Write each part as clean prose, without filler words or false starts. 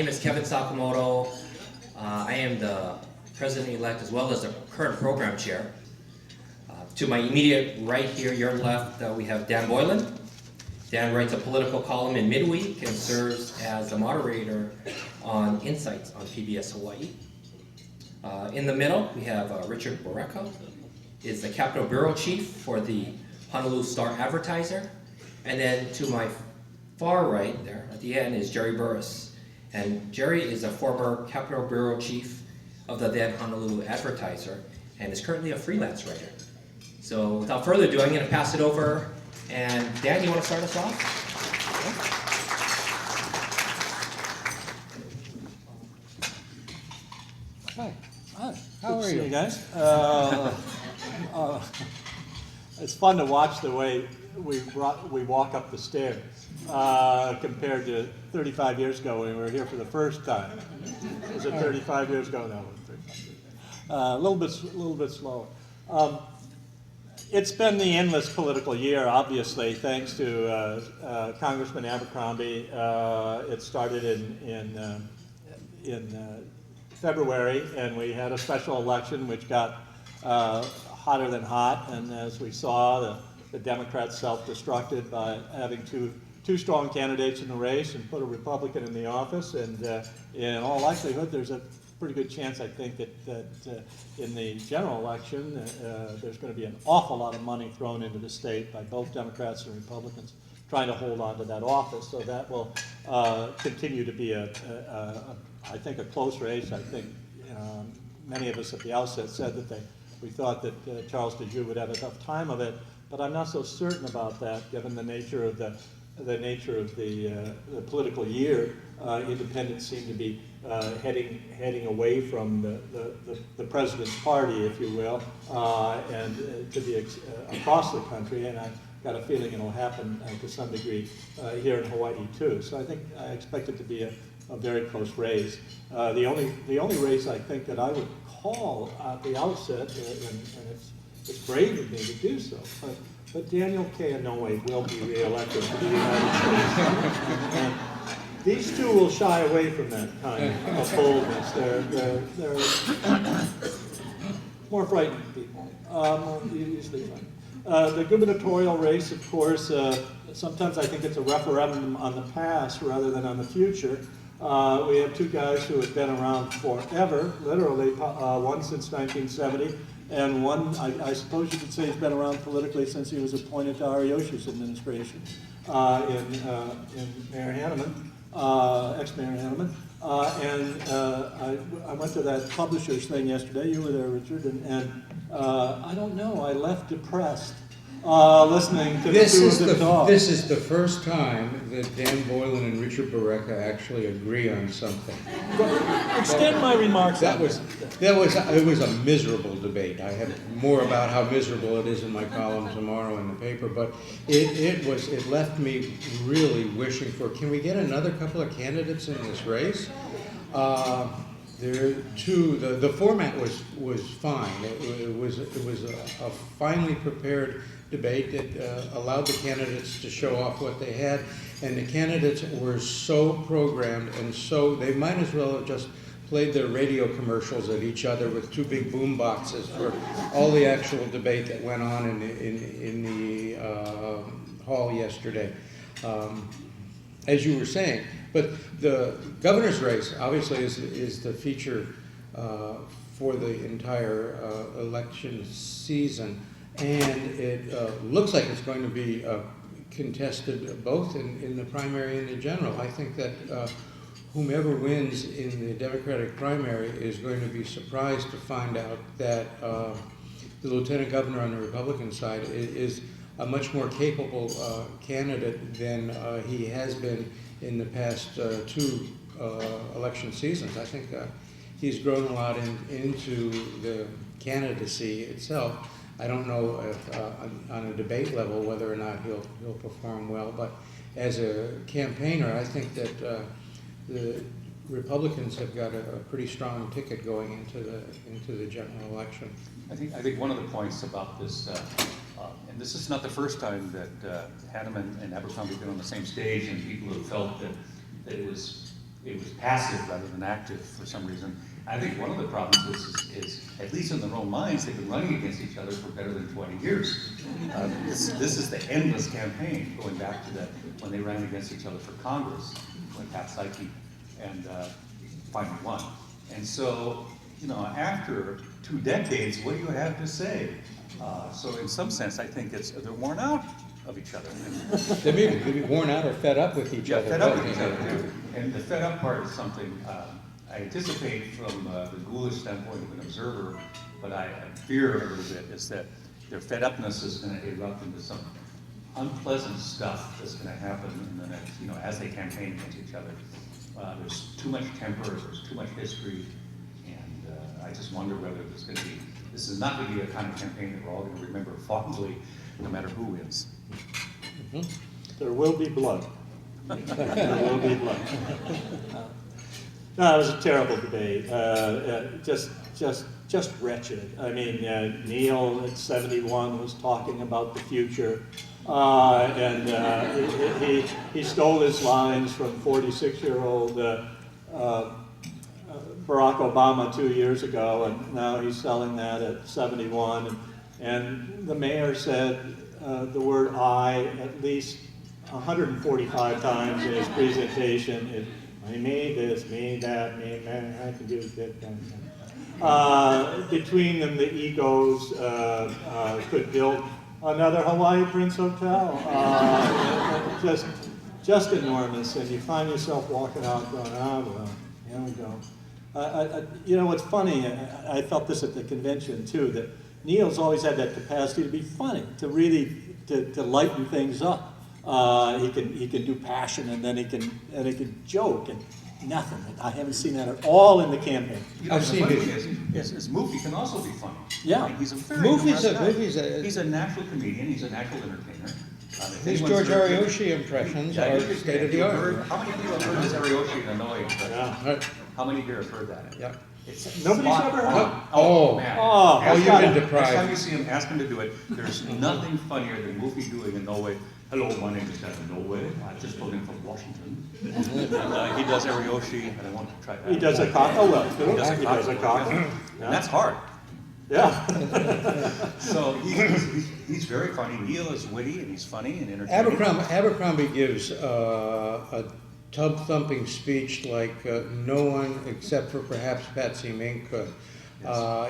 name is Kevin Sakamoto. I am the president-elect as well as the current program chair. To my immediate right here, your left, we have Dan Boylan. Dan writes a political column in midweek and serves as the moderator on Insights on PBS Hawaii. In the middle, we have Richard Borreca, is the Capitol Bureau Chief for the Honolulu Star-Advertiser. And then to my far right there at the end is Jerry Burris. And Jerry is a former Capitol Bureau Chief of the then Honolulu Advertiser and is currently a freelance writer. So without further ado, I'm going to pass it over. And Dan, you want to start us off? Hi. How are you guys? It's fun to watch the way we walk up the stairs compared to 35 years ago when we were here for the first time. Was it 35 years ago? No, 35 years. A little bit slower. It's been the endless political year, obviously, thanks to Congressman Abercrombie. It started in February, and we had a special election which got hotter than hot, and as we saw, the Democrats self-destructed by having two strong candidates in the race and put a Republican in the office, and in all likelihood, there's a pretty good chance, I think, that in the general election, there's going to be an awful lot of money thrown into the state by both Democrats and Republicans trying to hold on to that office. So that will continue to be, I think, a close race. I think many of us at the outset said that we thought that Charles DeJoux would have a tough time of it, but I'm not so certain about that, given the nature of the political year. Independents seem to be heading away from the president's party, if you will, and to be across the country. And I've got a feeling it'll happen to some degree here in Hawaii too. So I expect it to be a very close race. The only race I think that I would call at the outset, and it's brave of me to do so, but Daniel K. Inouye will be reelected to the United States. And these two will shy away from that kind of boldness. They're more frightened people, usually frightened. The gubernatorial race, of course, sometimes I think it's a referendum on the past rather than on the future. We have two guys who have been around forever, literally, one since 1970, and one, I suppose you could say, has been around politically since he was appointed to Ariyoshi's administration in Mayor Hanneman, ex-Mayor Hanneman. I went to that publishers thing yesterday. You were there, Richard, and I don't know, I left depressed listening to the two of them talk. This is the first time that Dan Boylan and Richard Borreca actually agree on something. Extend my remarks. It was a miserable debate. I have more about how miserable it is in my column tomorrow in the paper, but it left me really wishing for, can we get another couple of candidates in this race? The format was fine. It was a finely prepared debate that allowed the candidates to show off what they had, and the candidates were so programmed, and so they might as well have just played their radio commercials at each other with two big boom boxes for all the actual debate that went on in the hall yesterday. As you were saying, but the governor's race obviously is the feature for the entire election season, and it looks like it's going to be contested both in the primary and the general. I think that whomever wins in the Democratic primary is going to be surprised to find out that the lieutenant governor on the Republican side is a much more capable candidate than he has been in the past two election seasons. I think he's grown a lot into the candidacy itself. I don't know if on a debate level whether or not he'll perform well, but as a campaigner, I think that the Republicans have got a pretty strong ticket going into the general election. I think one of the points about this, and this is not the first time that Hanneman and Abercrombie have been on the same stage, and people have felt that it was it was passive rather than active for some reason. I think one of the problems is at least in their own minds, they've been running against each other for better than 20 years. This is the endless campaign, going back to when they ran against each other for Congress, when Pat Psyche and finally won. And so, you know, after 2 decades, what do you have to say? So in some sense, I think they're worn out of each other. They may be worn out or fed up with each other. Fed up with each other too. And the fed up part is something I anticipate from the ghoulish standpoint of an observer, but I fear a little bit is that their fed upness is going to erupt into some unpleasant stuff that's going to happen in the next, you know, as they campaign against each other. There's too much temper, there's too much history, and I just wonder whether this is not going to be a kind of campaign that we're all going to remember fondly, no matter who wins. Mm-hmm. There will be blood. There will be blood. No, it was a terrible debate. Just wretched. I mean, Neil at 71 was talking about the future, and he stole his lines from 46-year-old Barack Obama 2 years ago, and now he's selling that at 71. And the mayor said the word "I" at least 145 times in his presentation. I made this, made that, made that, I can do this. Between them, the egos could build another Hawaii Prince Hotel. Just enormous, and you find yourself walking out going, well, here we go. You know what's funny, I felt this at the convention too, that Neil's always had that capacity to be funny, to really, to lighten things up. He can do passion, and then he can joke, and nothing. I haven't seen that at all in the campaign. You know, I've seen it. His movie can also be funny. Yeah. I mean, he's a very Movies humorous are- guy. He's a natural comedian. He's a natural entertainer. His George Ariyoshi impressions are state of the art. How many people have heard his Ariyoshi and Hanoi impression? Yeah. How many here have heard that? Yeah. It's Nobody's spot ever heard on. it. Oh. Man. Oh, Ask you've him- been deprived. Next time you see him, ask him to do it. There's nothing funnier than Mufi doing in Norway. Hello, my name is Dan Norway. I just phoned in from Washington. He does Ariyoshi, and I want to try that. He does a cocktail well, too. He does a cocktail. And that's hard. Yeah. So he's very funny. Neil is witty and he's funny and entertaining. Abercrombie gives a tub-thumping speech like no one except for perhaps Patsy Mink could.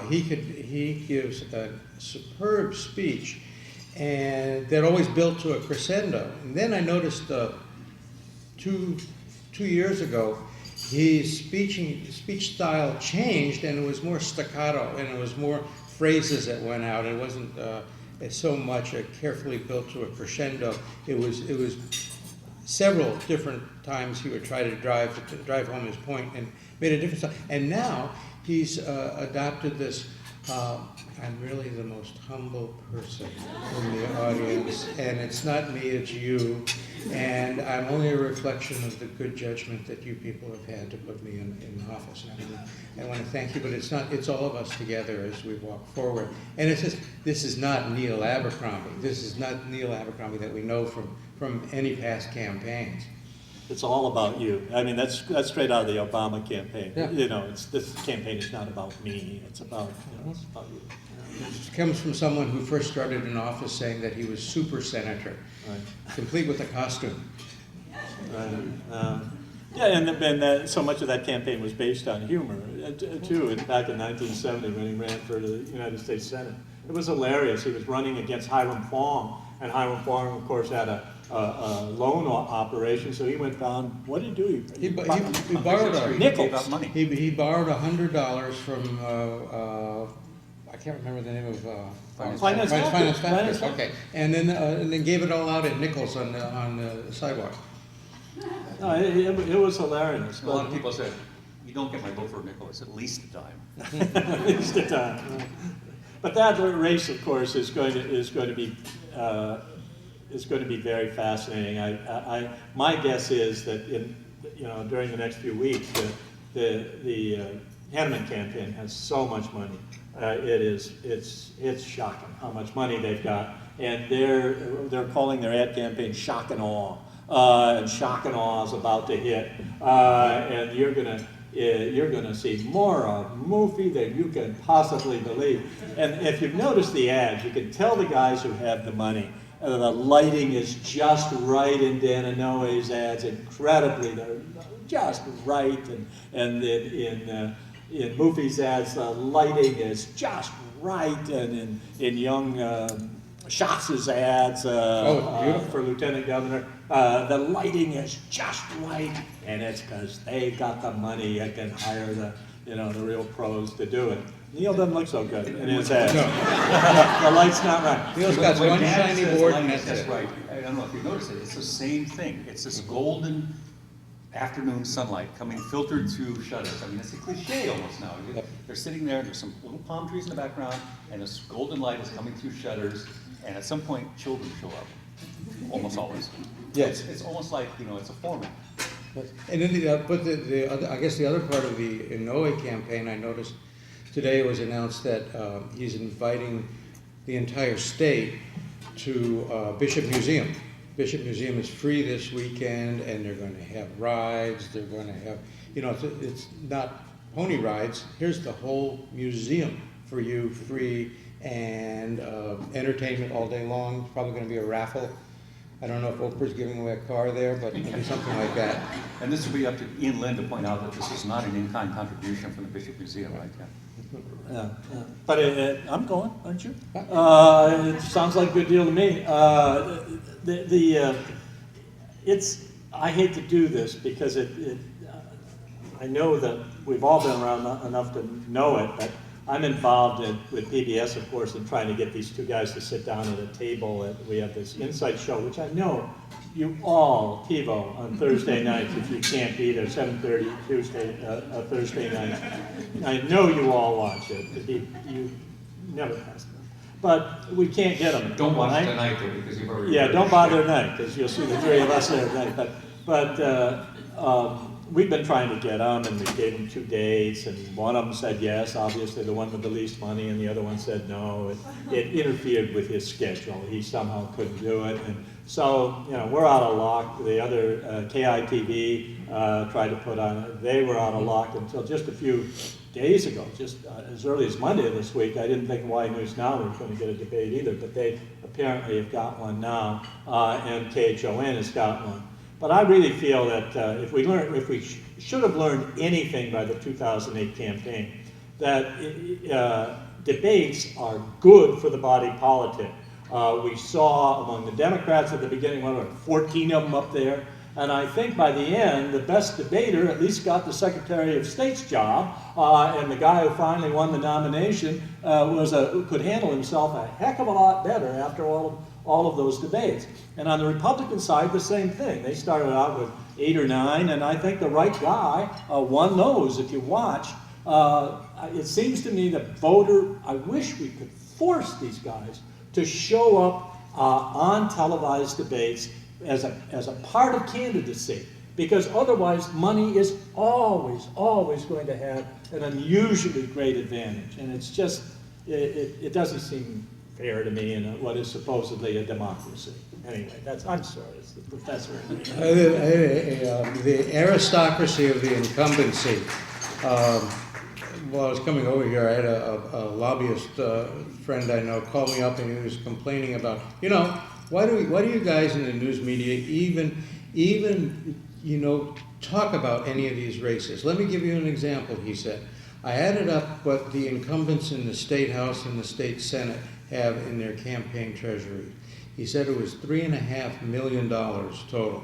He gives a superb speech, and that always built to a crescendo. And then I noticed 2 years ago, his speech style changed, and it was more staccato, and it was more phrases that went out. It wasn't so much a carefully built to a crescendo. It was several different times he would try to drive home his point, and made a different style. And now he's adopted this. I'm really the most humble person in the audience, and it's not me, it's you, and I'm only a reflection of the good judgment that you people have had to put me in office. And I want to thank you, but it's all of us together as we walk forward. And it's just, this is not Neil Abercrombie. This is not Neil Abercrombie that we know from any past campaigns. It's all about you. I mean, that's straight out of the Obama campaign. Yeah. You know, this campaign is not about me. It's about, it's about you. It comes from someone who first started in office saying that he was super senator, Right. complete with a costume. Yeah, and so much of that campaign was based on humor, too. Back in 1970 when he ran for the United States Senate. It was hilarious. He was running against Hiram Fong, and Hiram Fong, of course, had a loan operation, so he went down. What did he do? He borrowed nickel. Gave out money. He borrowed $100 from I can't remember the name of Finance Factors. Okay, and then gave it all out in nickels on the sidewalk. No, it was hilarious. A lot of people said, "You don't get my vote for a nickel. It's at least a dime." It's the time. But that race, of course, is going to be very fascinating. My guess is that during the next few weeks, the Hanneman campaign has so much money. It's shocking how much money they've got, and they're calling their ad campaign "Shock and Awe," and "Shock and Awe" is about to hit, and you're gonna see more of movie than you can possibly believe. And if you've noticed the ads, you can tell the guys who have the money. The lighting is just right in Dan Inouye's ads, incredibly. They're just right, and in Moofy's ads, the lighting is just right, and in Young Schatz's ads for Lieutenant Governor, the lighting is just right, and it's because they got the money and can hire the real pros to do it. Neil doesn't look so good in his ads. No. The light's not right. Neil's got When one Dan shiny says board lighting, and that's that's it. right. I don't know if you noticed it, it's the same thing. It's this golden afternoon sunlight coming filtered through shutters. I mean, it's a cliche almost now. Yep. They're sitting there, there's some little palm trees in the background, and this golden light is coming through shutters, and at some point, children show up. Almost always. Yes. It's almost like, it's a format. And then I guess the other part of the Inouye campaign, I noticed today it was announced that he's inviting the entire state to Bishop Museum. Bishop Museum is free this weekend, and they're going to have rides. They're going to have, it's not pony rides. Here's the whole museum for you, free, and entertainment all day long. It's probably going to be a raffle. I don't know if Oprah's giving away a car there, but maybe something like that. And this will be up to Ian Lynn to point out that this is not an in-kind contribution from the Bishop Museum, right? Yeah. Yeah. But I'm going, aren't you? It sounds like a good deal to me. I hate to do this because I know that we've all been around enough to know it, but I'm involved with PBS, of course, in trying to get these two guys to sit down at a table. We have this Insight show, which I know you all TiVo on Thursday nights if you can't be there, 7:30 Thursday nights. I know you all watch it. You never ask them. But we can't get them. Don't watch right? tonight, though, because you've already... Yeah, don't bother tonight, because you'll see the three of us there tonight. But we've been trying to get them, and we gave them 2 dates, and one of them said yes, obviously the one with the least money, and the other one said no. It interfered with his schedule. He somehow couldn't do it. And so, we're out of luck. The other, KITV, tried to put on it. They were out of luck until just a few days ago, just as early as Monday this week. I didn't think Y News Now were going to get a debate either, but they apparently have got one now, and KHON has got one. But I really feel that if we should have learned anything by the 2008 campaign, that debates are good for the body politic. We saw among the Democrats at the beginning, 14 of them up there, and I think by the end, the best debater at least got the Secretary of State's job, and the guy who finally won the nomination could handle himself a heck of a lot better after all of those debates. And on the Republican side, the same thing. They started out with 8 or 9, and I think the right guy won those. If you watch, it seems to me that I wish we could force these guys to show up on televised debates as a part of candidacy, because otherwise money is always going to have an unusually great advantage, and it's just, it doesn't seem fair to me in what is supposedly a democracy. Anyway, I'm sorry, it's the professor. The aristocracy of the incumbency. While I was coming over here, I had a lobbyist friend I know call me up, and he was complaining about, why do you guys in the news media even talk about any of these races? Let me give you an example, he said. I added up what the incumbents in the State House and the State Senate have in their campaign treasury. He said it was $3.5 million total.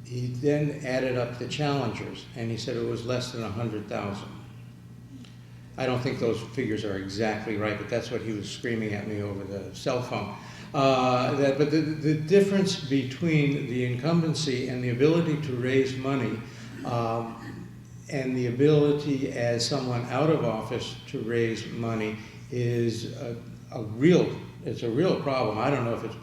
He then added up the challengers, and he said it was less than 100,000. I don't think those figures are exactly right, but that's what he was screaming at me over the cell phone. But the difference between the incumbency and the ability to raise money and the ability as someone out of office to raise money is a real problem. I don't know if it's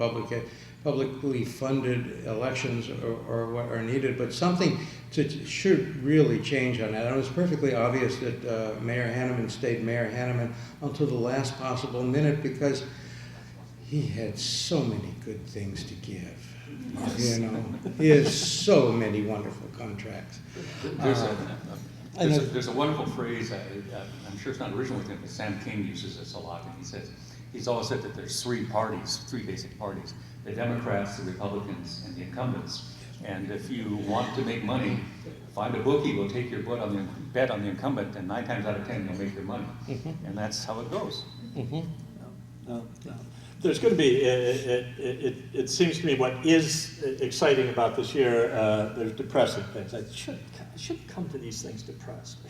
publicly funded elections or what are needed, but something should really change on that. And it was perfectly obvious that Mayor Hanneman stayed Mayor Hanneman until the last possible minute, because he had so many good things to give. You know, he has so many wonderful contracts. There's a wonderful phrase, I'm sure it's not original with him, but Sam King uses this a lot, and he says, he's always said that there's three basic parties, the Democrats, the Republicans, and the incumbents. And if you want to make money, find a bookie, will take your bet on the incumbent, and 9 times out of 10, you'll make your money. And that's how it goes. No. There's going to be, it seems to me what is exciting about this year, there's depressing things. I should come to these things depressed. I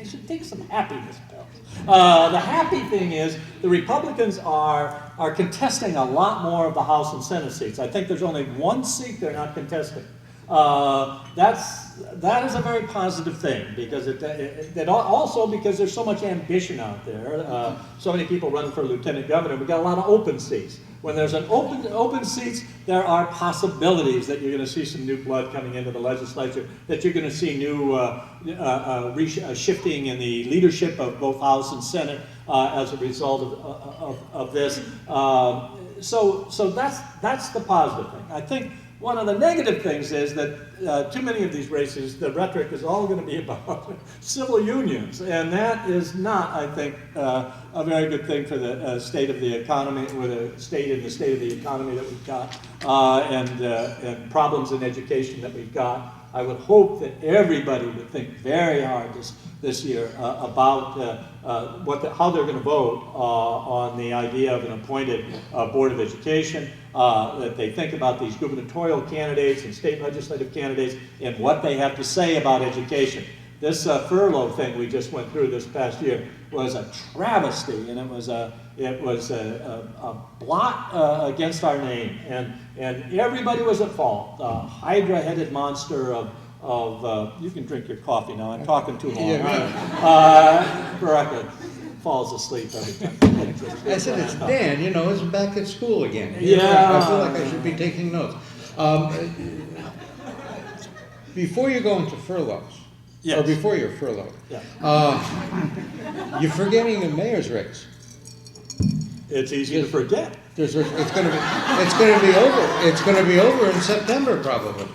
should take some happiness pills. The happy thing is the Republicans are contesting a lot more of the House and Senate seats. I think there's only one seat they're not contesting. That is a very positive thing, because it also because there's so much ambition out there. So many people running for lieutenant governor. We've got a lot of open seats. When there's an open seats, there are possibilities that you're going to see some new blood coming into the legislature, that you're going to see new shifting in the leadership of both House and Senate as a result of this. So that's the positive thing. I think one of the negative things is that too many of these races, the rhetoric is all going to be about civil unions, and that is not, I think, a very good thing for the state of the economy, or the state of the economy that we've got, and problems in education that we've got. I would hope that everybody would think very hard this year about how they're going to vote on the idea of an appointed Board of Education, that they think about these gubernatorial candidates and state legislative candidates and what they have to say about education. This furlough thing we just went through this past year was a travesty, and it was a blot against our name, and everybody was at fault. The hydra-headed monster of you can drink your coffee now. I'm talking too long. Borreca falls asleep every time. I said, it's Dan, you know, it's back at school again. Yeah. I feel like I should be taking notes. Before you go into furloughs, Yes. or before you're furloughed, you're forgetting the mayor's race. It's easy to forget. It's going to be over. It's going to be over in September, probably.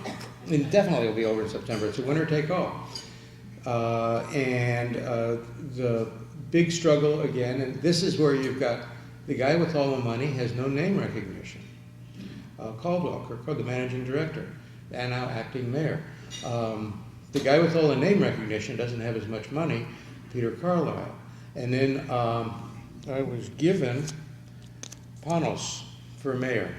It definitely will be over in September. It's a winner take all. And the big struggle again, and this is where you've got the guy with all the money has no name recognition. Caldwell, the managing director, and now acting mayor. The guy with all the name recognition doesn't have as much money, Peter Carlisle. And then I was given Panos for mayor.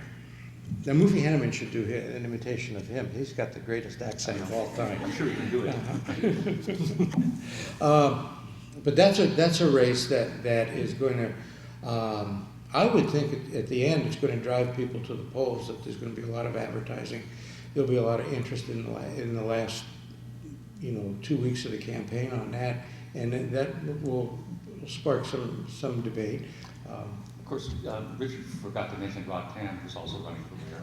Now, Mufi Hanneman should do an imitation of him. He's got the greatest accent of all time. I'm sure you can do it. But that's a race that is going to, I would think at the end it's going to drive people to the polls, that there's going to be a lot of advertising. There'll be a lot of interest in the last 2 weeks of the campaign on that, and that will spark some debate. Of course, Richard forgot to mention Rod Tam, who's also running for mayor.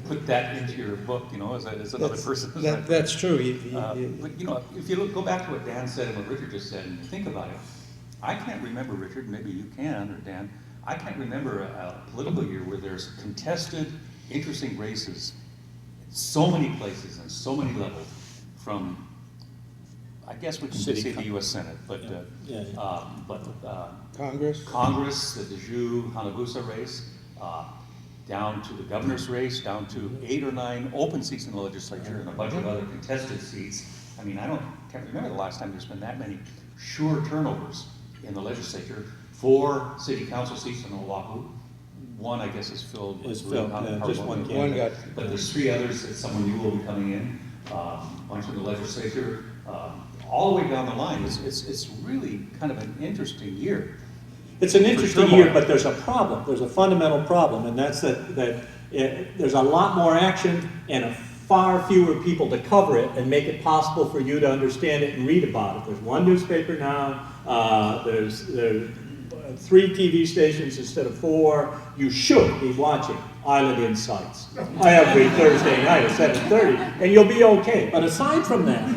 Put that into your book, as another person. That's true. But if you go back to what Dan said and what Richard just said, and think about it, I can't remember, Richard, maybe you can, or Dan, I can't remember a political year where there's contested, interesting races in so many places and so many levels, from, I guess we can say the U.S. Senate, but Congress, the Deju Hanagusa race, down to the governor's race, down to 8 or 9 open seats in the legislature, and a bunch of other contested seats. I mean, can't remember the last time there's been that many sure turnovers in the legislature. 4 city council seats in Oahu. 1, I guess, is filled. Just one got. But there's 3 others that someone new will be coming in. Bunch in the legislature, all the way down the line. It's really kind of an interesting year. It's an interesting year, but there's a problem. There's a fundamental problem, and that's that there's a lot more action and far fewer people to cover it and make it possible for you to understand it and read about it. There's 1 newspaper now. There's 3 TV stations instead of 4. You should be watching Island Insights every Thursday night at 7:30, and you'll be okay. But aside from that,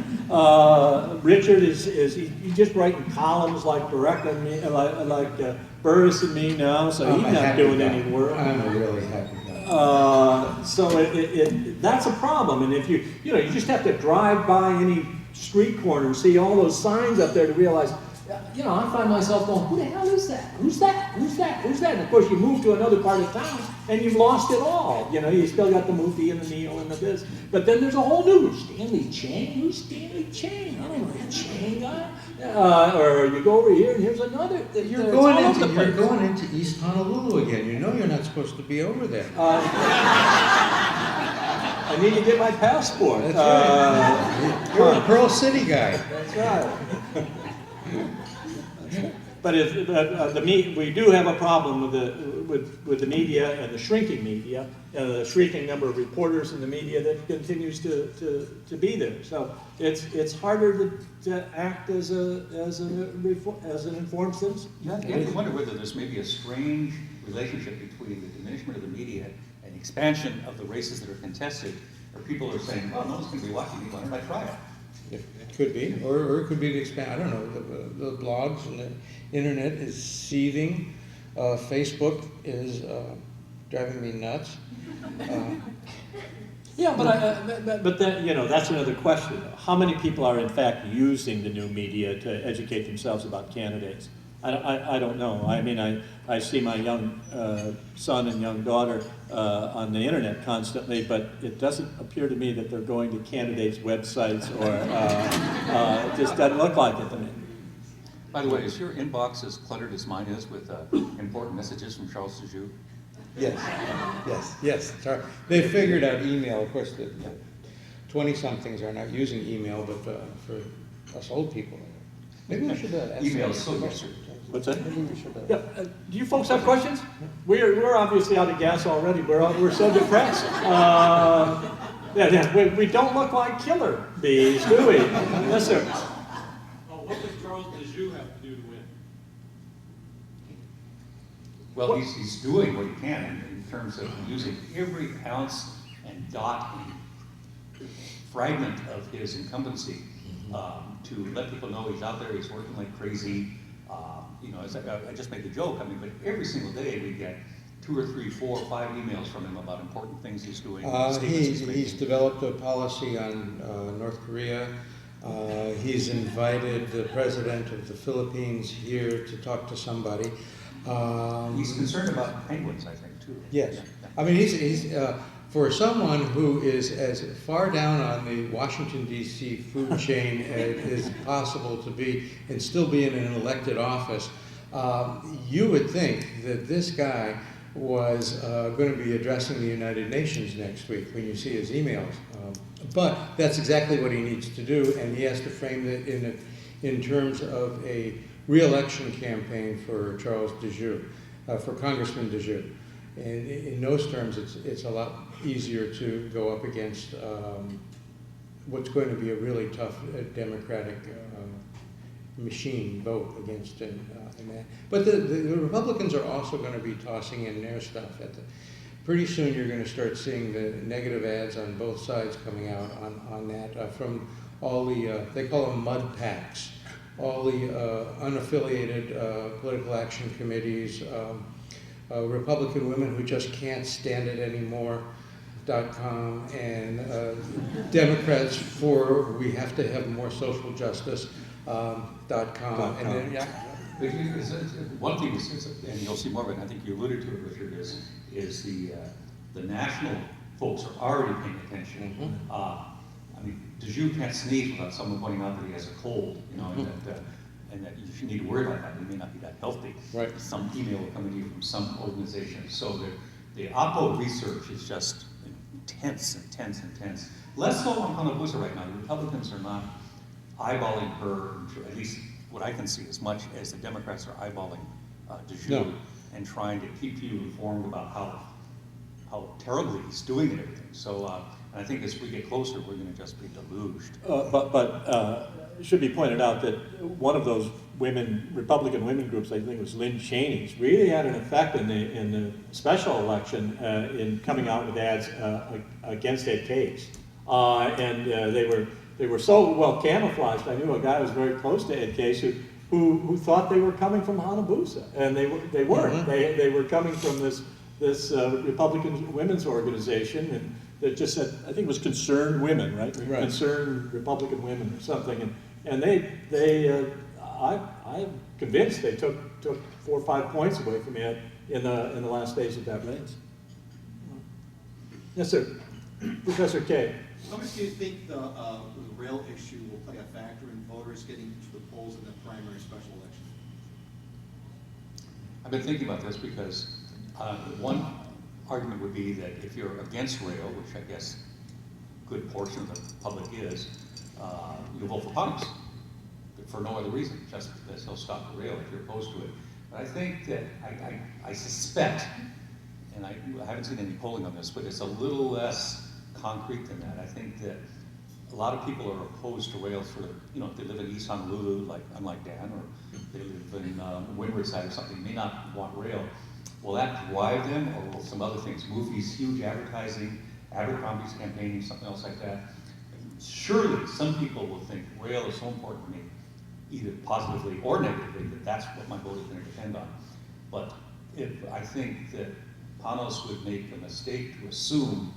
Richard he's just writing columns like Borreca and me, like Burris and me now, so he's not doing any work. I'm a really happy guy. So that's a problem, and if you just have to drive by any street corner and see all those signs up there to realize, I find myself going, who the hell is that? Who's that? Who's that? Who's that? And of course you move to another part of town and you've lost it all. You still got the movie and the meal and the this. But then there's a whole new Stanley Chang. Who's Stanley Chang? I don't know, the Chang guy. Or you go over here and here's another. You're going into East Honolulu again. You know you're not supposed to be over there. I need to get my passport. That's right. You're a Pearl City guy. That's right. But we do have a problem with the media and the shrinking media, the shrinking number of reporters in the media that continues to be there. So it's harder to act as an informed citizen. Yeah, you have to wonder whether there's maybe a strange relationship between the diminishment of the media and the expansion of the races that are contested, where people are saying, "Oh, no one's going to be watching me. Why don't I try it?" It could be, or it could be the expand. I don't know. The blogs and the internet is seething. Facebook is driving me nuts. Yeah, but then, that's another question. How many people are in fact using the new media to educate themselves about candidates? I don't know. I mean, I see my young son and young daughter on the internet constantly, but it doesn't appear to me that they're going to candidates' websites, or it just doesn't look like it to me. By the way, is your inbox as cluttered as mine is with important messages from Charles Dejoux? Yes. Sorry. They figured out email. Of course, the 20-somethings are not using email, but for us old people, maybe we should ask Email them is so a question. useful. What's that? Maybe we should. Yeah. Do you folks have questions? We're obviously out of gas already. We're so depressed. We don't look like killer bees, do we? Yes, sir. What does Charles Dejoux have to do to win? Well, he's doing what he can in terms of using every ounce and dot and fragment of his incumbency to let people know he's out there, he's working like crazy. I just made the joke, but every single day we get 2 or 3, 4 or 5 emails from him about important things he's doing. He's developed a policy on North Korea. He's invited the president of the Philippines here to talk to somebody. He's concerned about penguins, I think, too. Yes. Yeah. I mean, he's for someone who is as far down on the Washington, D.C. food chain as is possible to be and still be in an elected office, you would think that this guy was going to be addressing the United Nations next week when you see his emails. But that's exactly what he needs to do, and he has to frame it in terms of a re-election campaign for Charles Dejoux, for Congressman Dejoux. And in those terms, it's a lot easier to go up against what's going to be a really tough Democratic machine vote against him. But the Republicans are also going to be tossing in their stuff. Pretty soon you're going to start seeing the negative ads on both sides coming out on that from all the, they call them mud packs, all the unaffiliated political action committees, Republican women who just can't stand it anymore.com, and Democrats for we have to have more social justice.com. And then, yeah. One thing is, and you'll see more of it, and I think you alluded to it, Richard, is the national folks are already paying attention. Dejoux can't sneeze without someone pointing out that he has a cold, and that you should need to worry about that. He may not be that healthy. Right. Some email will come to you from some organization. So the Oppo research is just intense. Less so on Hanabusa right now. The Republicans are not eyeballing her, at least what I can see, as much as the Democrats are eyeballing Dejoux and trying to keep you informed about how terribly he's doing and everything. So, and I think as we get closer, we're going to just be deluged. But it should be pointed out that one of those Republican women groups, I think it was Lynn Cheney's, really had an effect in the special election in coming out with ads against Ed Case. And they were were so well camouflaged. I knew a guy who was very close to Ed Case who thought they were coming from Hayabusa, and they weren't. Mm-hmm. They were coming from this Republican women's organization, and that just said, I think it was Concerned Women, right? Right. Concerned Republican Women or something, and I'm convinced they took 4 or 5 points away from Ed in the last days of that race. Yes, sir. Professor Kay. How much do you think the rail issue will play a factor in voters getting to the polls in the primary special election? I've been thinking about this because one argument would be that if you're against rail, which I guess a good portion of the public is, you'll vote for Panos for no other reason, just because he'll stop the rail if you're opposed to it. But I think that I suspect, and I haven't seen any polling on this, but it's a little less concrete than that. I think that a lot of people are opposed to rail for, if they live in East Honolulu, unlike Dan, or they live in Windward side or something, may not want rail. Will that drive them, or will some other things, movies, huge advertising, Abercrombie's campaigning, something else like that? Surely some people will think rail is so important to me, either positively or negatively, that that's what my vote is going to depend on. But I think that Panos would make a mistake to assume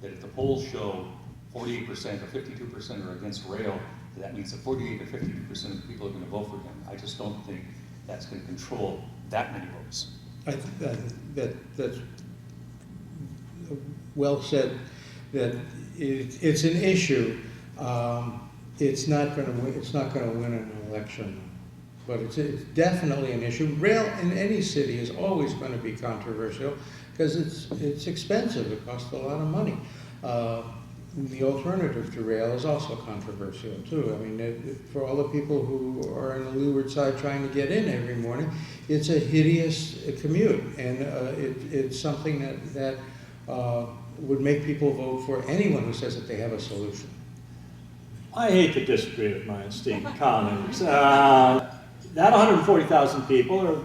that if the polls show 48% or 52% are against rail, that means that 48 or 52% of people are going to vote for him. I just don't think that's going to control that many votes. I think that's well said. That it's an issue. It's not going to win. It's not going to win an election, but it's definitely an issue. Rail in any city is always going to be controversial because it's expensive. It costs a lot of money. The alternative to rail is also controversial too. I mean, for all the people who are on the leeward side trying to get in every morning, it's a hideous commute, and it's something that would make people vote for anyone who says that they have a solution. I hate to disagree with my esteemed colleagues. That 140,000 people are,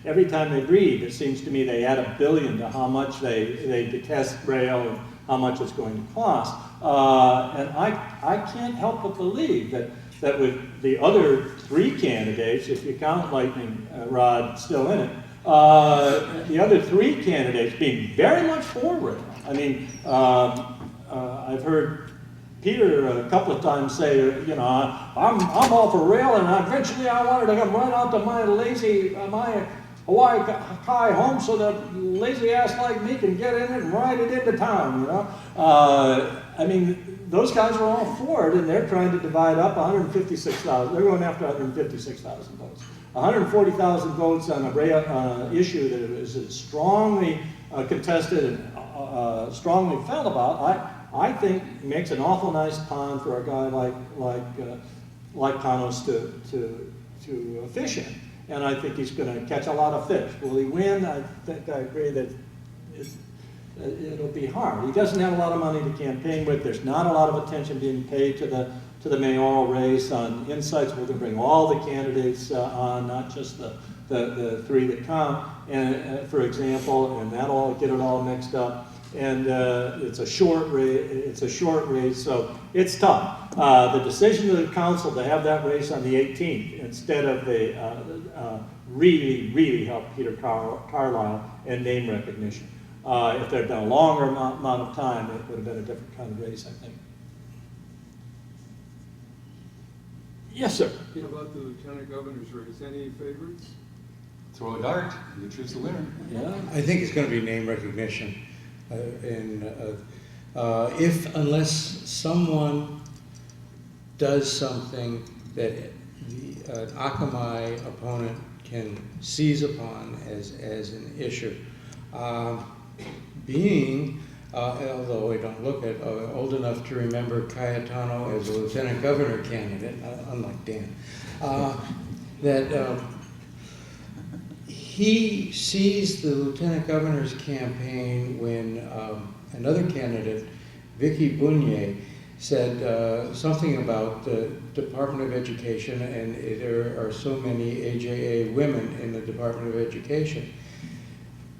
every time they breathe, it seems to me they add $1 billion to how much they detest rail and how much it's going to cost. And I can't help but believe that with the other 3 candidates, if you count Lightning Rod still in it, the other 3 candidates being very much for rail. I mean, I've heard Peter a couple of times say, I'm all for rail, and eventually I wanted to come right out to my my Hawaii Kai home so that lazy ass like me can get in it and ride it into town, I mean, those guys are all for it, and they're trying to divide up 156,000. They're going after 156,000 votes. 140,000 votes on a rail issue that is strongly contested and strongly felt about. I think makes an awful nice pond for a guy like Panos to fish in, and I think he's going to catch a lot of fish. Will he win? I think I agree that it'll be hard. He doesn't have a lot of money to campaign with. There's not a lot of attention being paid to the mayoral race. On Insights, we're going to bring all the candidates on, not just the 3 that count, and for example, and that'll get it all mixed up. And it's a short race, so it's tough. The decision of the council to have that race on the 18th instead of the really helped Peter Carlisle and name recognition. If there'd been a longer amount of time, it would have been a different kind of race, I think. Yes, sir. How about the lieutenant governor's race? Any favorites? Throw a dart, you choose the winner. Yeah. I think it's going to be name recognition. Unless someone does something that an Akamai opponent can seize upon as an issue. Although I don't look at old enough to remember Cayetano as a lieutenant governor candidate, unlike Dan, he seized the lieutenant governor's campaign when another candidate, Vicky Bunye, said something about the Department of Education, and there are so many AJA women in the Department of Education.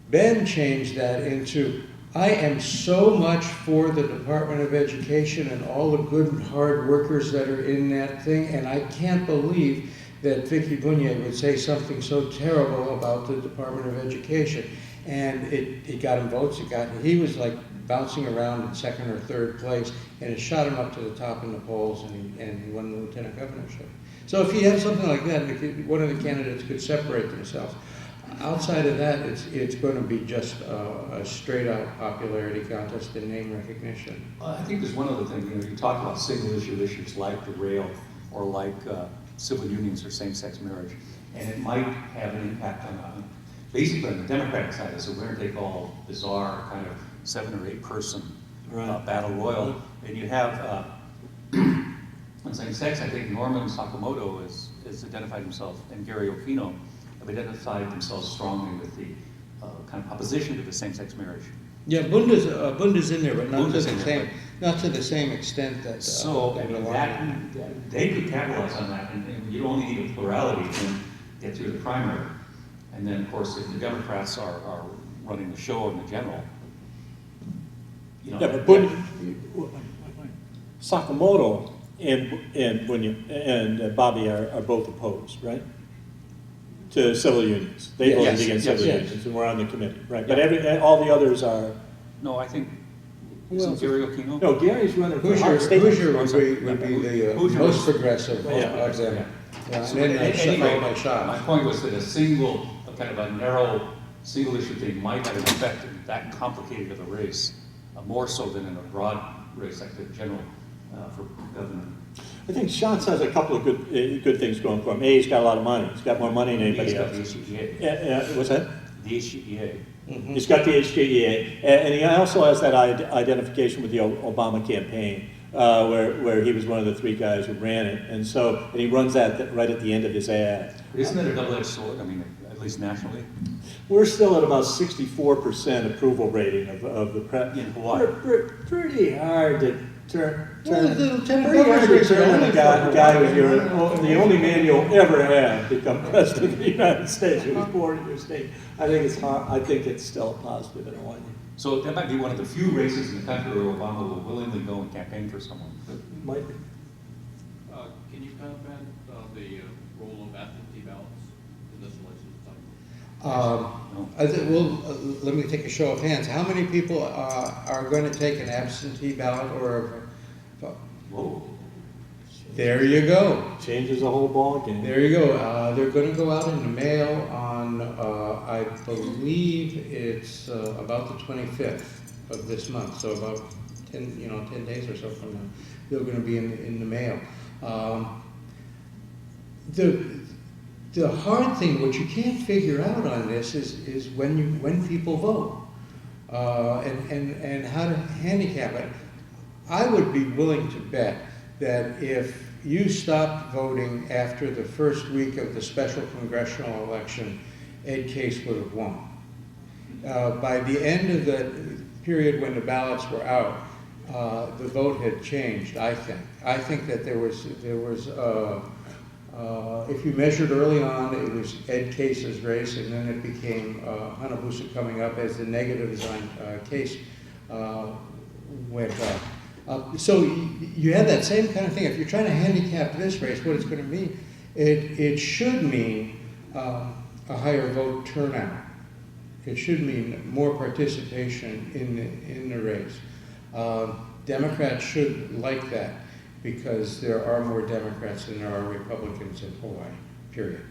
Ben changed that into, I am so much for the Department of Education and all the good and hard workers that are in that thing, and I can't believe that Vicky Bunye would say something so terrible about the Department of Education. And it got him votes. He was like bouncing around in second or third place, and it shot him up to the top in the polls, and he won the lieutenant governorship. So if you have something like that, one of the candidates could separate themselves. Outside of that, it's going to be just a straight-out popularity contest and name recognition. I think there's one other thing. You talk about single-issue issues like the rail or like civil unions or same-sex marriage, and it might have an impact on basically on the Democratic side. It's a winner-take-all, bizarre kind of 7 or 8 person battle royal, and you have on same-sex. I think Norman Sakamoto has identified himself, and Gary Okino have identified themselves strongly with the kind of opposition to the same-sex marriage. Yeah, Bunda's in there, but not Bunda's to in the there, same, not to the same extent that. So that I mean, belong. they could capitalize on that, and you only need a plurality to get through the primary. And then, of course, if the Democrats are running the show in the general, you know. Yeah, but Sakamoto and Bobby are both opposed, right? To civil unions. They voted Yes, against yes, civil yes. unions, and we're on the committee, right? But all the others are. No, I think, Who isn't else? Gary Okino? No, Gary's running for Hoosier state. would be the Hoosier most was- progressive Yeah. of them. Yeah, So and then anyway, followed by my Shaw. point was that a kind of a narrow, single issue thing might have an effect in that complicated of a race, more so than in a broad race like the general for governor. I think Schatz has a couple of good things going for him. A, he's got a lot of money. He's got more money than He's anybody got the else. HGEA. What's that? The HGEA. He's got the HGEA, and he also has that identification with the Obama campaign, where he was one of the 3 guys who ran it, and he runs that right at the end of his ad. Isn't that a double-edged sword? I mean, at least nationally. We're still at about 64% approval rating of the prep. In Hawaii. Pretty hard to turn. Well, the lieutenant Pretty hard to governor's turn only a guy who's for the only man you'll ever have become president of the United States, who was born in your state. I think it's hard. I think it's still a positive in Hawaii. So that might be one of the few races in the country where Obama will willingly go and campaign for someone. Might be. Can you comment on the role of absentee ballots in this election cycle? Let me take a show of hands. How many people are going to take an absentee ballot or a vote? Whoa. There you go. Changes the whole ball game. There you go. They're going to go out in the mail on, I believe it's about the 25th of this month, so about 10 days or so from now. They're going to be in the mail. The hard thing, what you can't figure out on this is when people vote and how to handicap it. I would be willing to bet that if you stopped voting after the first week of the special congressional election, Ed Case would have won. By the end of the period when the ballots were out, the vote had changed, I think. I think that there was if you measured early on, it was Ed Case's race, and then it became Hanabusa coming up as the negatives on Case went up. So you have that same kind of thing. If you're trying to handicap this race, what it's going to mean, it should mean a higher vote turnout. It should mean more participation in the race. Democrats should like that because there are more Democrats than there are Republicans in Hawaii, period.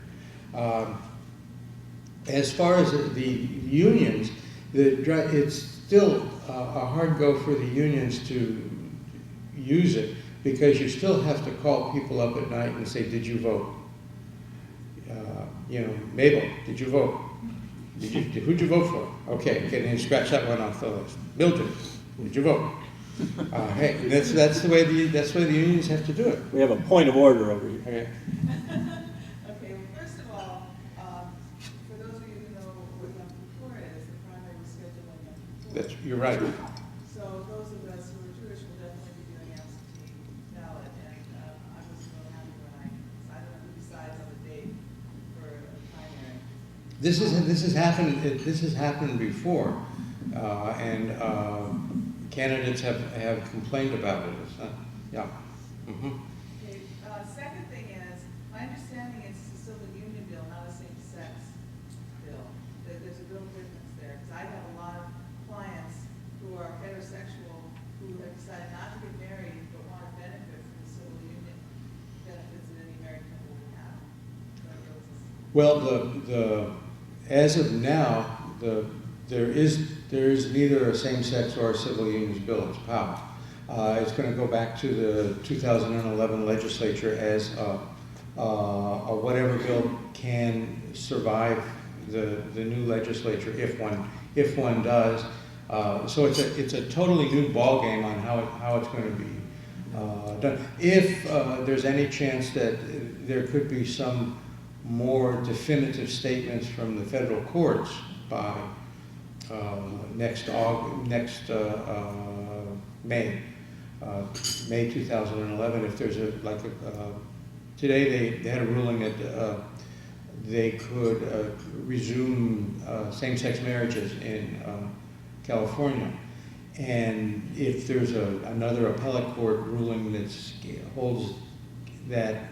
As far as the unions, it's still a hard go for the unions to use it because you still have to call people up at night and say, did you vote? Mabel, did you vote? Who'd you vote for? Okay, then scratch that one off the list. Milton, did you vote? Hey, that's the way the unions have to do it. We have a point of order over here. Okay. Okay, well, first of all, for those of you who know what Yom Kippur is, the primary was scheduled on Yom Kippur. You're right. So those of us who are Jewish will definitely be doing absentee ballot, and I was so happy when I don't know who decides on the date for a primary. This has happened before. and candidates have complained about it. Yeah. Mm-hmm. Okay, second thing is, my understanding is it's a civil union bill, not a same-sex bill. There's a real difference there, because I have a lot of clients who are heterosexual, who have decided not to get married, but want to benefit from the civil union benefits that any married couple would have. Well, as of now, there is neither a same-sex or a civil unions bill. It's POW. It's going to go back to the 2011 legislature as a whatever bill can survive the new legislature if one does. So it's a totally new ballgame on how it's going to be done. If there's any chance that there could be some more definitive statements from the federal courts by next May 2011. If there's today they had a ruling that they could resume same-sex marriages in California, and if there's another appellate court ruling that holds that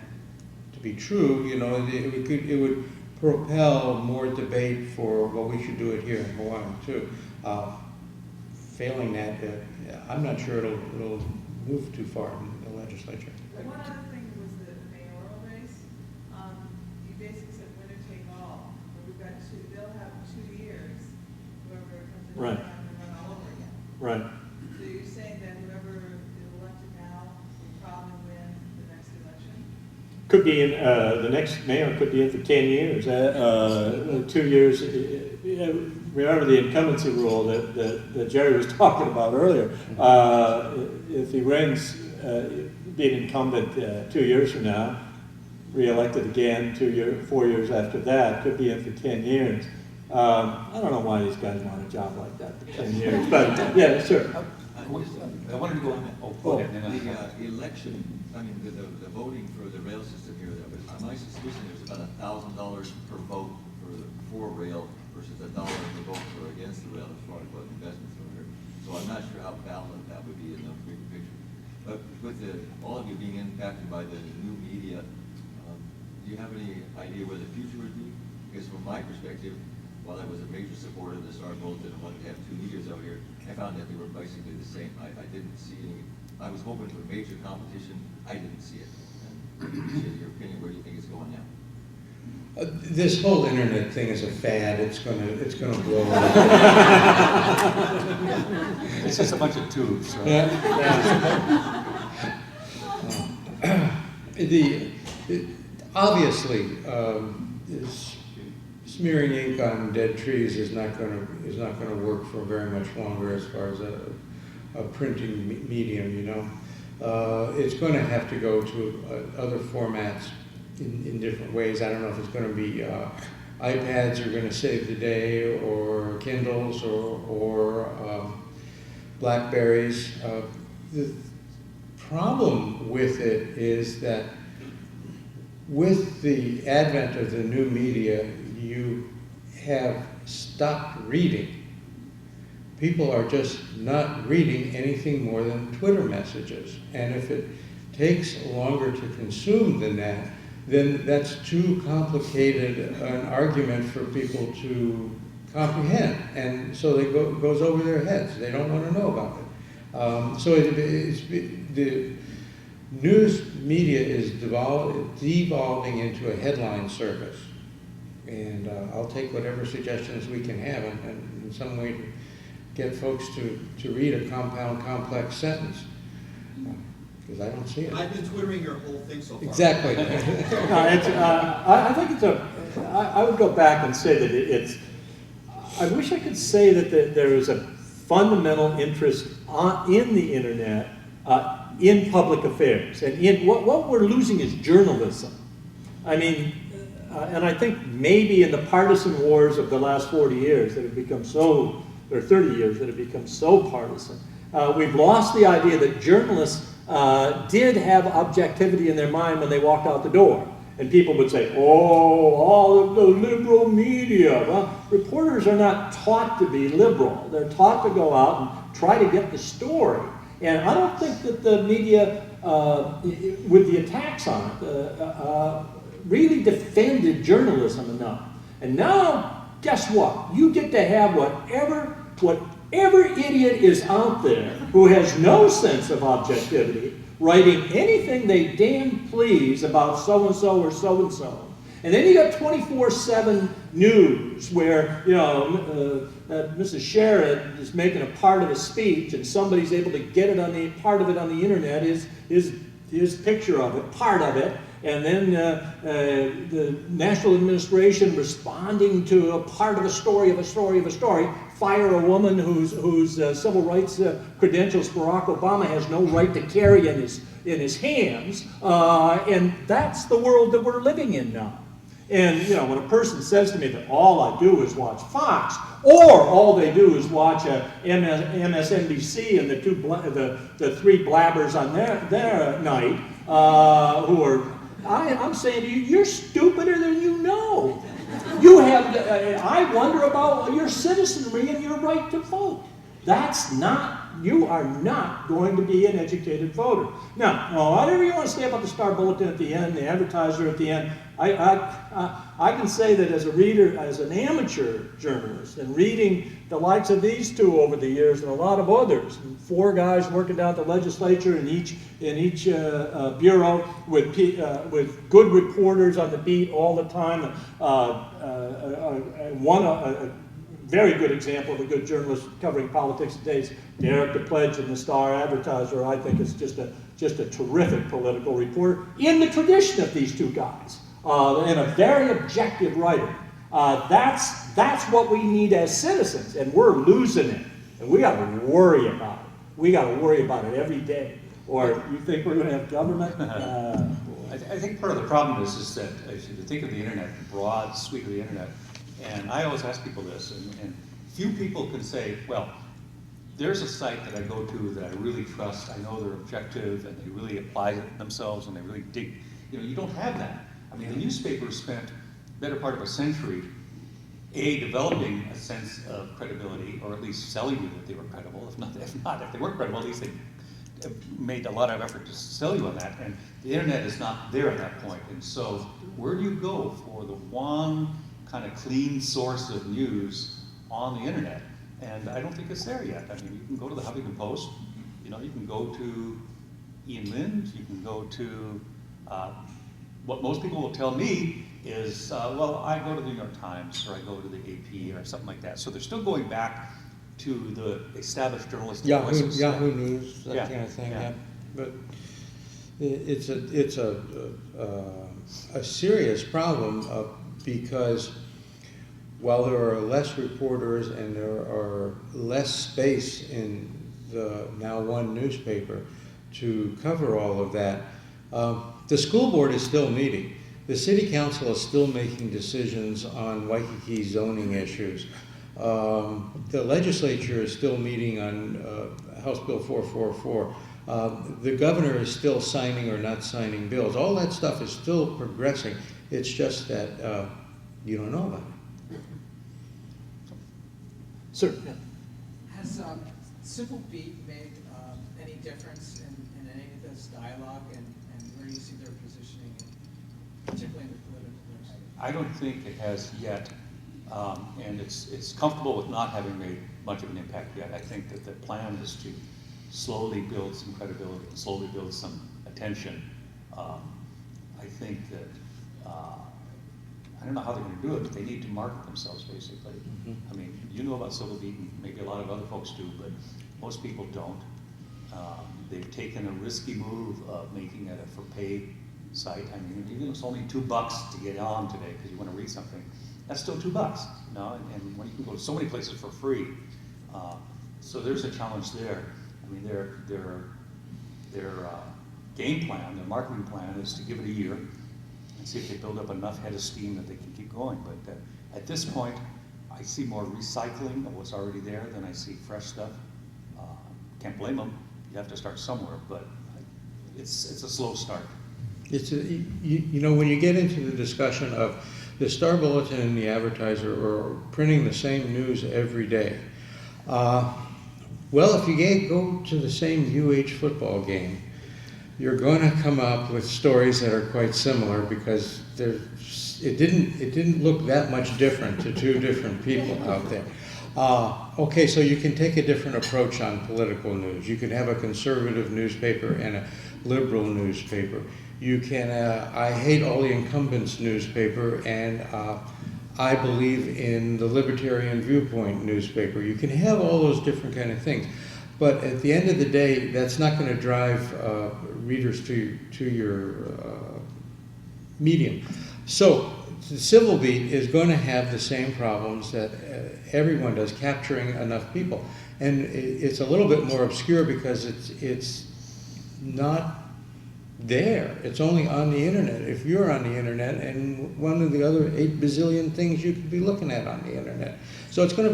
to be true, you know, it would propel more debate for, well, we should do it here in Hawaii too. Failing that, I'm not sure it'll move too far in the legislature. One other thing was the mayoral race. You basically said winner take all, but we've got they'll have 2 years, whoever comes in Right. time to run all over again. Right. So you're saying that whoever is elected now will probably win the next election? Could be the next mayor could be in for 10 years, 2 years. Remember the incumbency rule that Jerry was talking about earlier. If he wins, being incumbent 2 years from now, re-elected again 4 years after that, could be in for 10 years. I don't know why these guys want a job like that for 10 years, but yeah, sure. I wanted to go on. Go ahead. The election, I mean, the voting for the rail system here, my suspicion there's about $1,000 per vote for rail versus $1 per vote for against the rail as far as what investments are here. So I'm not sure how valid that would be in the bigger picture. But with all of you being impacted by the new media, do you have any idea where the future would be? Because from my perspective, while I was a major supporter of the Star Bulletin and wanted to have 2 meetings out here, I found that they were basically the same. I didn't see any. I was hoping for major competition. I didn't see it. And your opinion, where do you think it's going now? This whole internet thing is a fad. It's gonna blow up. It's just a bunch of tubes, right? Obviously, smearing ink on dead trees is not going to work for very much longer as far as a printing medium. You know, it's going to have to go to other formats in different ways. I don't know if it's going to be iPads are going to save the day, or Kindles, or Blackberries. The problem with it is that with the advent of the new media, you have stopped reading. People are just not reading anything more than Twitter messages. And if it takes longer to consume than that, then that's too complicated an argument for people to comprehend. And so it goes over their heads. They don't want to know about it. So the news media is devolving into a headline service. And I'll take whatever suggestions we can have and in some way get folks to read a compound, complex sentence. Because I don't see it. I've been twittering your whole thing so far. Exactly. I think I would go back and say that I wish I could say that there is a fundamental interest in the internet, in public affairs. And in what we're losing is journalism. I mean, and I think maybe in the partisan wars of the last 40 years that have become or 30 years that have become so partisan, we've lost the idea that journalists did have objectivity in their mind when they walked out the door. And people would say, oh, all of the liberal media. Well, reporters are not taught to be liberal. They're taught to go out and try to get the story. And I don't think that the media, with the attacks on it, really defended journalism enough. And now, guess what? You get to have whatever idiot is out there who has no sense of objectivity writing anything they damn please about so-and-so or so-and-so. And then you got 24/7 news where, you know, Mrs. Sherrod is making a part of a speech and somebody's able to get it on the part of it on the internet, his picture of it, part of it, and then the national administration responding to a part of a story of a story of a story, fire a woman whose civil rights credentials Barack Obama has no right to carry in his hands, and that's the world that we're living in now. And you know, when a person says to me that all I do is watch Fox, or all they do is watch MSNBC and the three blabbers on their night, who are, I'm saying to you, you're stupider than you know. You have, I wonder about your citizenry and your right to vote. You are not going to be an educated voter. Now, whatever you want to say about the Star Bulletin at the end, the advertiser at the end, I can say that as a reader, as an amateur journalist, and reading the likes of these two over the years and a lot of others, 4 guys working down at the legislature in each bureau with good reporters on the beat all the time. A very good example of a good journalist covering politics today is Derek the Pledge in the Star Advertiser. I think is just a terrific political reporter in the tradition of these two guys, and a very objective writer. That's what we need as citizens, and we're losing it, and we got to worry about it. We got to worry about it every day. Or you think we're going to have government? I think part of the problem is that if you think of the internet, the broad suite of the internet, and I always ask people this, and few people can say, well, there's a site that I go to that I really trust, I know they're objective, and they really apply themselves, and they really dig. You know, you don't have that. I mean, the newspaper spent the better part of a century, developing a sense of credibility, or at least selling you that they were credible. If they weren't credible, at least they made a lot of effort to sell you on that, and the internet is not there at that point. And so, where do you go for the one kind of clean source of news on the internet? And I don't think it's there yet. I mean, you can go to the Huffington Post, you know, you can go to Ian Lind, you can go to, what most people will tell me is, well, I go to the New York Times, or I go to the AP, or something like that. So they're still going back to the established journalistic voices. Yahoo News, that Yeah, kind of thing. yeah. Yeah. But it's a serious problem because while there are less reporters and there are less space in the now one newspaper to cover all of that, the school board is still meeting. The city council is still making decisions on Waikiki zoning issues. The legislature is still meeting on House Bill 444. The governor is still signing or not signing bills. All that stuff is still progressing. It's just that you don't know about it. Sir. Yeah. Has Civil Beat made any difference in any of this dialogue, and where do you see their positioning, particularly in the political news? I don't think it has yet, and it's comfortable with not having made much of an impact yet. I think that the plan is to slowly build some credibility and slowly build some attention. I think that, I don't know how they're going to do it, but they need to market themselves, basically. Mm-hmm. I mean, you know about Civil Beat, and maybe a lot of other folks do, but most people don't. They've taken a risky move of making it a for-pay site. I mean, even if it's only $2 to get on today because you want to read something, that's still $2, you know, and when you can go to so many places for free. So there's a challenge there. I mean, their game plan, their marketing plan is to give it a year and see if they build up enough head of steam that they can keep going. But at this point, I see more recycling of what's already there than I see fresh stuff. Can't blame them. You have to start somewhere, but it's a slow start. You know, when you get into the discussion of the Star Bulletin and the Advertiser are printing the same news every day. Well, if you go to the same UH football game, you're going to come up with stories that are quite similar because it didn't look that much different to two different people out there. Okay, so you can take a different approach on political news. You can have a conservative newspaper and a liberal newspaper. You can, I hate all the incumbents newspaper, and I believe in the libertarian viewpoint newspaper. You can have all those different kind of things. But at the end of the day, that's not going to drive readers to your medium. So the civil beat is going to have the same problems that everyone does, capturing enough people. And it's a little bit more obscure because it's not there. It's only on the internet. If you're on the internet, and one of the other 8 bazillion things you could be looking at on the internet. So it's going to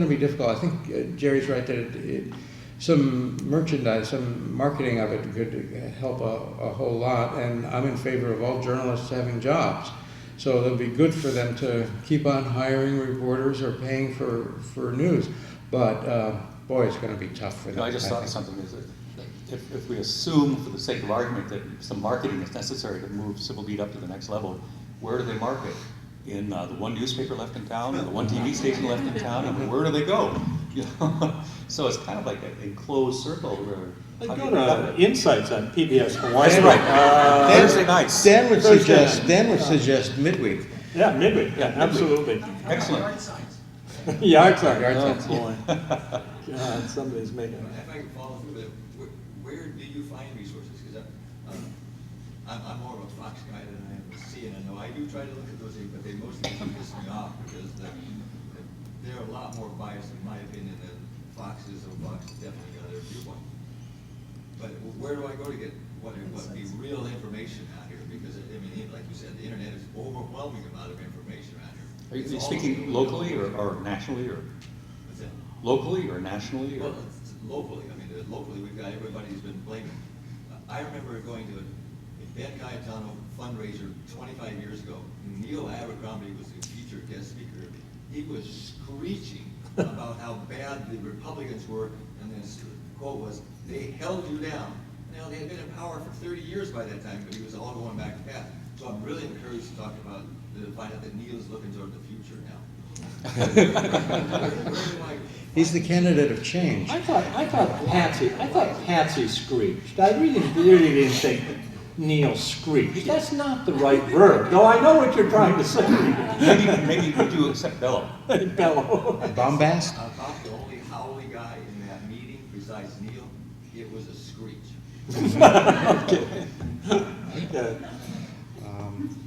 be difficult. I think Jerry's right that some merchandise, some marketing of it could help a whole lot. And I'm in favor of all journalists having jobs. So it'll be good for them to keep on hiring reporters or paying for news. But boy, it's going to be tough for them. I just thought of something. Is that if we assume, for the sake of argument, that some marketing is necessary to move civil beat up to the next level, where do they market? In the one newspaper left in town, or the one TV station left in town? I mean, where do they go? You know? So it's kind of like an enclosed circle where. I go to Insights on PBS Hawaii. That's right. Thursday nights. Dan would suggest midweek. Yeah, midweek. Yeah, absolutely. Excellent. Yard signs. Yard signs. Oh boy. God, somebody's making. If I can follow through that, where do you find resources? Because I'm more of a Fox guy than I am a CNN. I do try to look at those things, but they mostly piss me off because they're a lot more biased, in my opinion, than Fox is. So Fox is definitely got their viewpoint. But where do I go to get what be real information out here? Because I mean, like you said, the internet is overwhelming amount of information out here. Are you speaking locally or nationally, or What's that? locally or nationally? Or? Well, it's locally. I mean, locally we've got everybody who's been blaming. I remember going to a Ben Cayetano fundraiser 25 years ago. Neil Abercrombie was the featured guest speaker. He was screeching about how bad the Republicans were, and his quote was, "They held you down." Now, they had been in power for 30 years by that time, but he was all going back to path. So I'm really encouraged to talk about, to find out that Neil's looking toward the future now. He's the candidate of change. I thought Patsy screeched. I really didn't think Neil screeched. That's not the right verb. No, I know what you're trying to say. Maybe would you accept bellow? Bellow. Bombast? About the only howly guy in that meeting, besides Neil, it was a screech. Okay.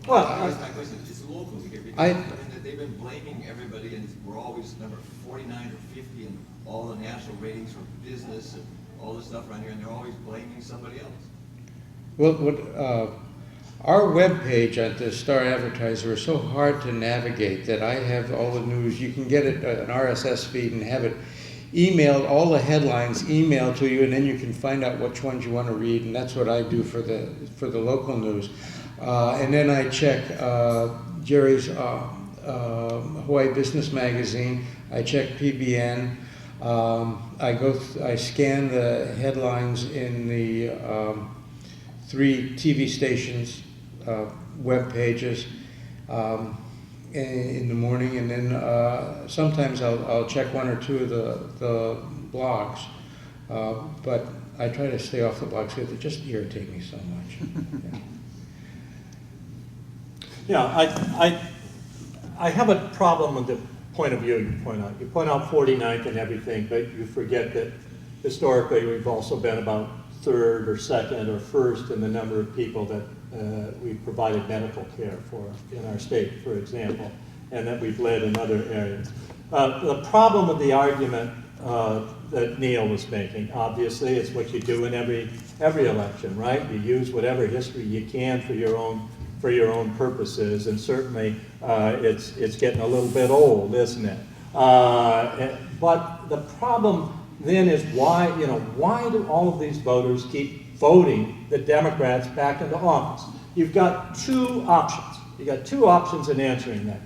Well, Here's my question, it's local here, because I- I mean, they've been blaming everybody, and we're always number 49 or 50 in all the national ratings for business and all this stuff around here, and they're always blaming somebody else. Well, our webpage at the Star Advertiser is so hard to navigate that I have all the news. You can get it an RSS feed and have it emailed, all the headlines emailed to you, and then you can find out which ones you want to read. And that's what I do for the local news. And then I check Jerry's Hawaii Business Magazine. I check PBN. I scan the headlines in the 3 TV stations, web pages in the morning, and then sometimes I'll check 1 or 2 of the blogs, but I try to stay off the blogs because they just irritate me so much. yeah, I have a problem with the point of view you point out. You point out 49th and everything, but you forget that historically we've also been about 3rd or 2nd or 1st in the number of people that we've provided medical care for in our state, for example, and that we've led in other areas. The problem with the argument that Neil was making, obviously, it's what you do in every election, right? You use whatever history you can for your own purposes, and certainly it's getting a little bit old, isn't it? But the problem then is why do all of these voters keep voting the Democrats back into office. You've got two options. You've got two options in answering that.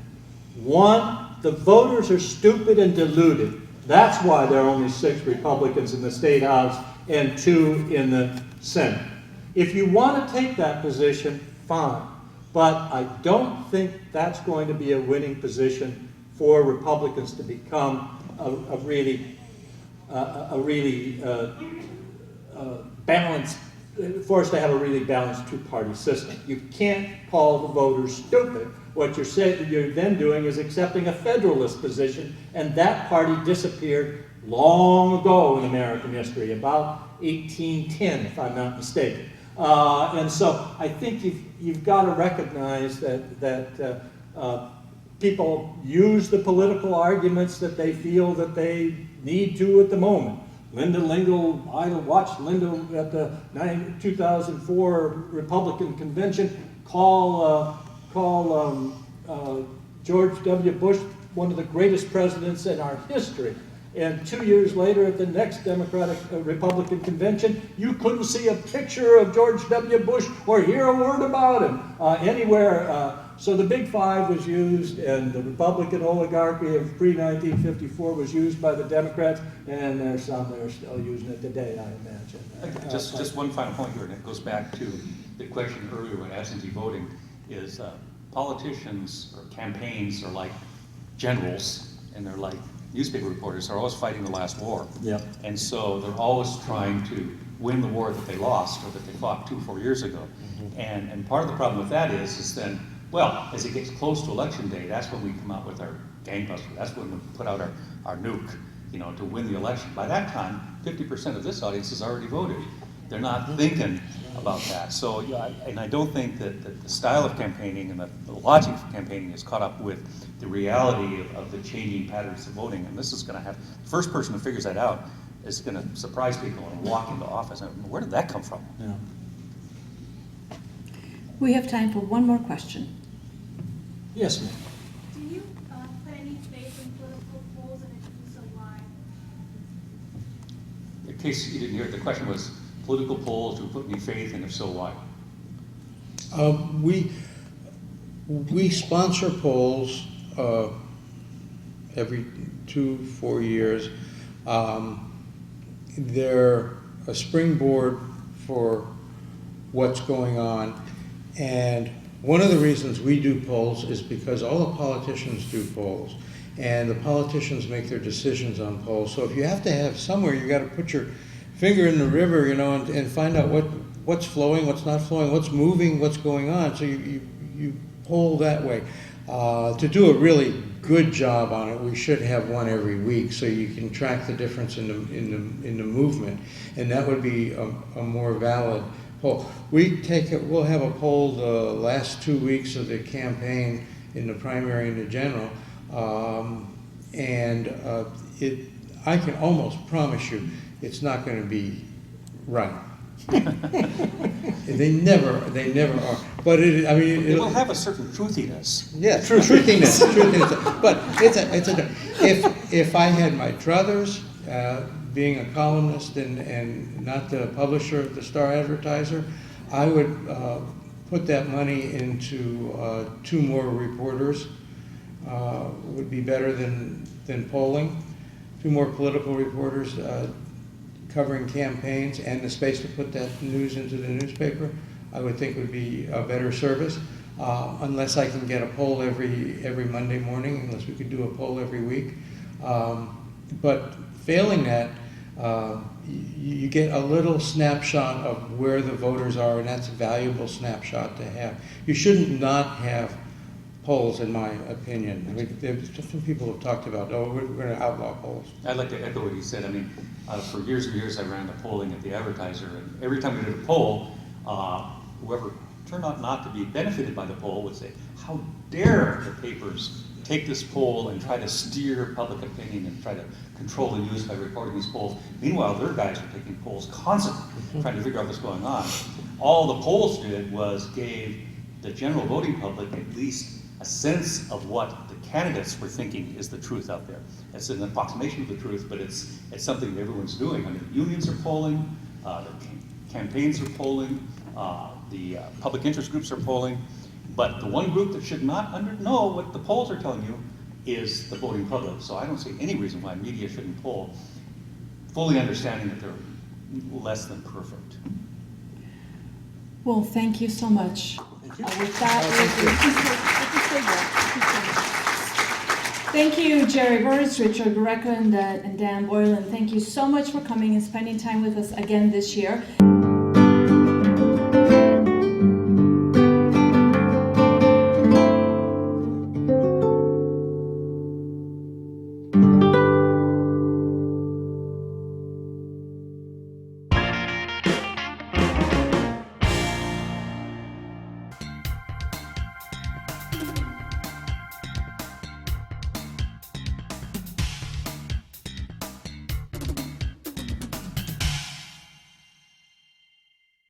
One, the voters are stupid and deluded. That's why there are only 6 Republicans in the State House and 2 in the Senate. If you want to take that position, fine. But I don't think that's going to be a winning position for Republicans to become a really balanced, for us to have a really balanced two-party system. You can't call the voters stupid. What you're then doing is accepting a federalist position, and that party disappeared long ago in American history, about 1810, if I'm not mistaken. And so I think you've got to recognize that people use the political arguments that they feel that they need to at the moment. Linda Lingle, I watched Linda at the 2004 Republican convention call George W. Bush one of the greatest presidents in our history. And 2 years later at the next Republican convention, you couldn't see a picture of George W. Bush or hear a word about him anywhere. So the Big Five was used, and the Republican oligarchy of pre-1954 was used by the Democrats, and there's some that are still using it today, I imagine. Just one final point here, and it goes back to the question earlier about absentee voting, is politicians or campaigns are like generals, and they're like newspaper reporters. They're always fighting the last war. Yep. And so they're always trying to win the war that they lost or that they fought 2 or 4 years ago. Mm-hmm. And part of the problem with that is then, well, as it gets close to election day, that's when we come out with our gangbuster. That's when we put out our nuke, to win the election. By that time, 50% of this audience has already voted. They're not thinking about that. So, and I don't think that the style of campaigning and the logic of campaigning is caught up with the reality of the changing patterns of voting. And this is going to have, the first person who figures that out is going to surprise people and walk into office. And where did that come from? Yeah. We have time for one more question. Yes, ma'am. Do you put any faith in political polls, and if you do, so why? In case you didn't hear it, the question was political polls, do you put any faith, and if so, why? We sponsor polls every 2-4 years. They're a springboard for what's going on, and one of the reasons we do polls is because all the politicians do polls, and the politicians make their decisions on polls. So if you have to have somewhere, you got to put your finger in the river, and find out what's flowing, what's not flowing, what's moving, what's going on. So you poll that way. To do a really good job on it, we should have one every week, so you can track the difference in the movement, and that would be a more valid poll. We'll have a poll the last 2 weeks of the campaign, in the primary and the general, I can almost promise you it's not going to be right. They never are. But It will have a certain truthiness. Yeah, truthiness. But if I had my druthers, being a columnist and not the publisher of the Star Advertiser, I would put that money into 2 more reporters. Would be better than polling. 2 more political reporters covering campaigns, and the space to put that news into the newspaper, I would think would be a better service. Unless I can get a poll every Monday morning, unless we could do a poll every week. But failing that, you get a little snapshot of where the voters are, and that's a valuable snapshot to have. You shouldn't not have polls, in my opinion. There's different people have talked about, we're going to outlaw polls. I'd like to echo what he said. For years and years I ran the polling at the Advertiser, and every time we did a poll, whoever turned out not to be benefited by the poll would say, how dare the papers take this poll and try to steer public opinion and try to control the news by reporting these polls. Meanwhile, their guys are taking polls constantly, trying to figure out what's going on. All the polls did was gave the general voting public at least a sense of what the candidates were thinking is the truth out there. It's an approximation of the truth, but it's something that everyone's doing. Unions are polling, the campaigns are polling, the public interest groups are polling, but the one group that should not know what the polls are telling you is the voting public. So I don't see any reason why media shouldn't poll, fully understanding that they're less than perfect. Well, thank you so much. With that, thank you, Jerry, Burris, Richard, Borreca, and Dan Boylan. Thank you so much for coming and spending time with us again this year.